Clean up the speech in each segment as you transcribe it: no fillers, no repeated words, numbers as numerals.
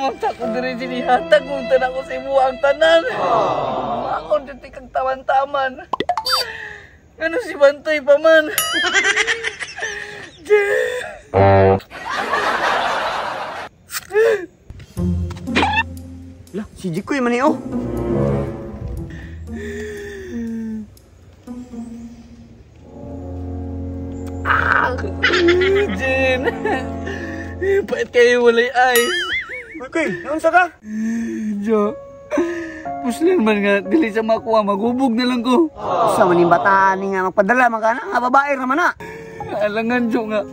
Unta ko diri sinihatag, unta na ko sa imo ang tanan. Maon dito kang tawan-taman. Ano si Bantoy pa man? Lah, si Jikoy man oh. Jin! Pait kayo walay ice. Okay, naunsa ka? Jo, puslan man nga, dili sa makuha, magubog na lang ko. Sa manimbataan ni nga magpadala man ka na, nga babae naman na. Alangan, Jo nga.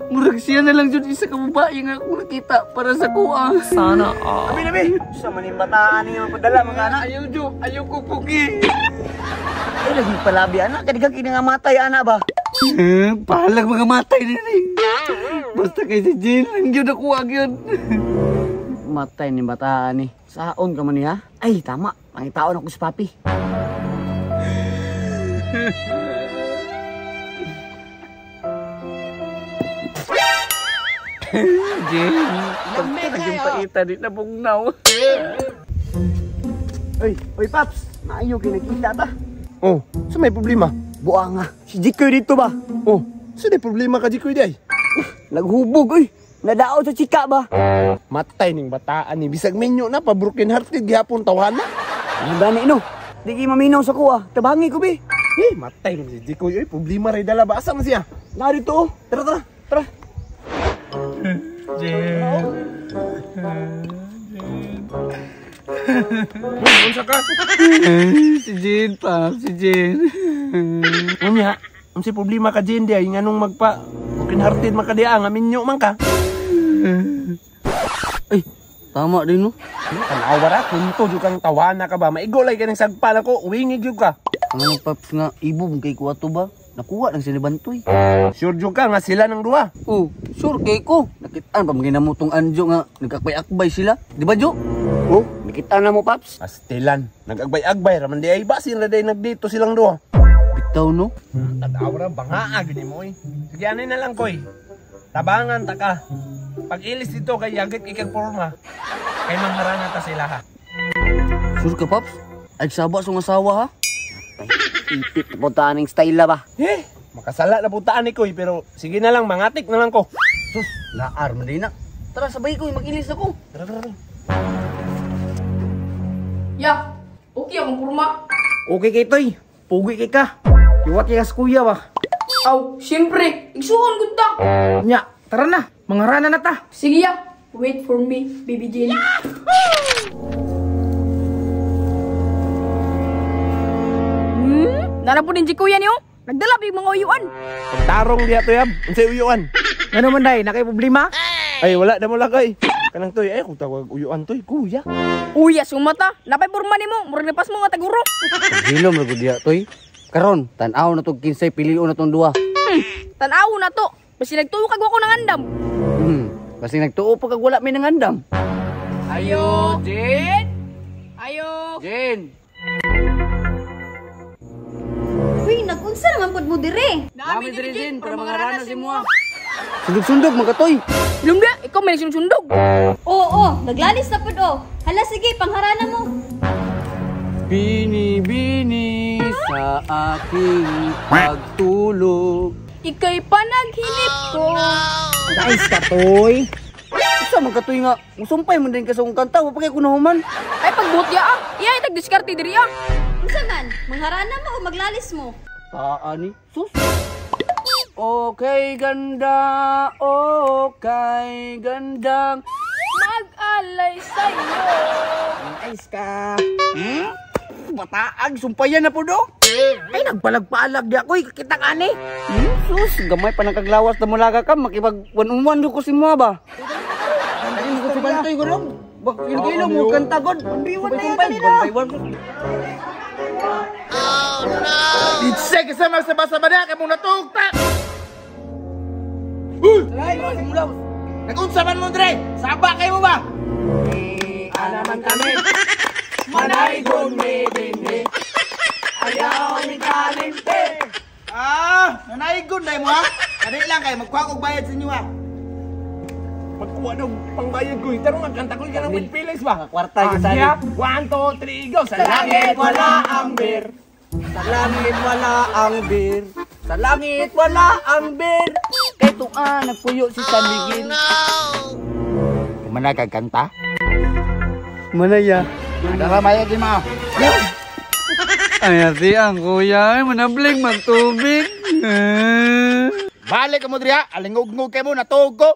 Murag siya na lang, Jo, isa ka babae nga ako nakita para sa kuha. Sana, Nabi, sa manimbataan ni nga magpadala man ka na. Ayaw, Jo, ayaw ko pugi. Ay, lagi palabi anak, kadigang kini nga matay anak ba? Pahalag mga matay na rin. Basta kay si Jin, lang yun ako yun. Matay ni bataan ni. Saon ka man niya? Ay, tama. Pangitaon ako si Papi. Jin, pagkatag yung paita di na bugnaw. Oy, Paps. Maayo kinakita ta. Oh, sa may problema? Buang nga. Si Jikoy dito ba? Oh, sa may problema ka Jikoy day? Naghubog, oy. Nadaot sa chika ba? Matay ning bataan ni. Bisag menyo na, pa broken hearted gihapon tawhana. Ano gani no? Di kayo maminaw sa kuha. Tabangi ko, be. Matay ning si Jikoy. Oy, problema rin dala ba? Asa man siya? Narito, oh. Tara. Unsa ka? Si Jin, Pap, si Jin. Unya, si problema ka Jen day nganong magpa broken hearted man ka diya nga minyo man ka. Ay, tama din no. Tanawa ra kunto jud kang tawana ka ba? Maigo lay kanang sagpa na ko, uwingig jud ka. Ang Paps nga, ibog kay kuha to ba? Nakuha ng sinibantoy. Sure jud ka nga sila nang duha. Oh, sure kay ko. Nakitaan pa mga namutong anjo nga, nagkakbay-akbay sila. Di ba, Jo? Oh, nakita na mo, Paps. Astilan, nag-agbay-agbay raman di ay ba sila day nagdito silang duha. Bitaw no. Tanawa ra bangaa gini mo eh. Sige ano na lang koy. Tabangan ta ka. Pag ilis dito kay yagit ikag porma. Kay mangharana ta sila ha. Sure ka, Paps? Ay, saba sa asawa ha? Ipit po taning style ba? Makasala na puntaan ni koy pero sige na lang mangatik na lang ko. Sus, laar man din na. Tara, sabay ko, mag-ilis ako. Tara. Ya, okay akong purma. Okay kay Toy. Pugi kay ka. Kiwat kay kas kuya ba? Aw, siyempre, igsuon gud ta. Nya, tara na. Mangarana na ta. Sige ya, wait for me, baby Jane. Nara po din si kuya niyo. Nagdala big mga uyuan. Tarong diha to yab. Unsay uyuan? Ano man day, nakay problema? Ay wala na mo lagay. Kanang toy ay kung tawag uyuan toy kuya. Uya, sumata. Napay purma nimo, murag napas mo nga taguro. Hilom ra gud diha, Toy. Karon, tan-aw na tong kinsay pilion na tong duha. Tan-aw na to. Basi nagtuo kag ako ng andam. Kasi nagtuo pa kag wala may nangandam. Ayo, Jane. Ayo. Jin. Uy, nagunsa naman pod mo dire. Nami diri Jin para mangarana si mo. Sundog-sundog mga Toy. Lumda, ikaw may nagsundog. Oo, naglalis na pod oh. Hala sige, pangharana mo. Bini-bini sa aking pagtulog. Ika'y panaghilip ko. Nice ka, Toy. Isa man katoy nga, musumpay man din ka sa kong kanta, wa pa kay kunahuman. Ay, pagbutya ah. Iya, itag-diskarte diri ah. Unsa man? Mangharana mo o maglalis mo? Taani, sus. Okay, ganda, okay, gandang Mag-alay sa'yo. Nice ka. bataag, sumpayan na po do. Ay, nagpalag-palag di ako, kakita ka ni. Sus, gamay pa nagkaglawas na mulaga ka, makipag-1-on-1 ko si mo ba? Ay, mo ko si Bantoy ko rin. Bakil-kilo mo, kantagod. Biwan na yan kanina. Oh no! Itsay kasama sa basa ba na kay mong natugta! Nag-unsa man mo dre? Saba kayo mo ba? Alaman kami. Manay gon me dinhi. Ayaw ni kalente. Nanay gon dai mo ha. Kani lang kay magkuha og bayad sa inyo ha. magkuha daw pangbayad ko. Tarong ang kanta ko ka ng with feelings ba? Kwarta yung sali. 1, 2, 3, go! Sa langit wala ang bir. Sa langit wala ang bir. Sa langit wala ang bir. Kay tuan nagpuyo si San Miguel. Mana kagkanta? Manaya. Ada ramaya di mo. Ay, ati ang kuya ay manabling magtubig. Balik ka mo diriya, alingog-ngog kay mo natog ko.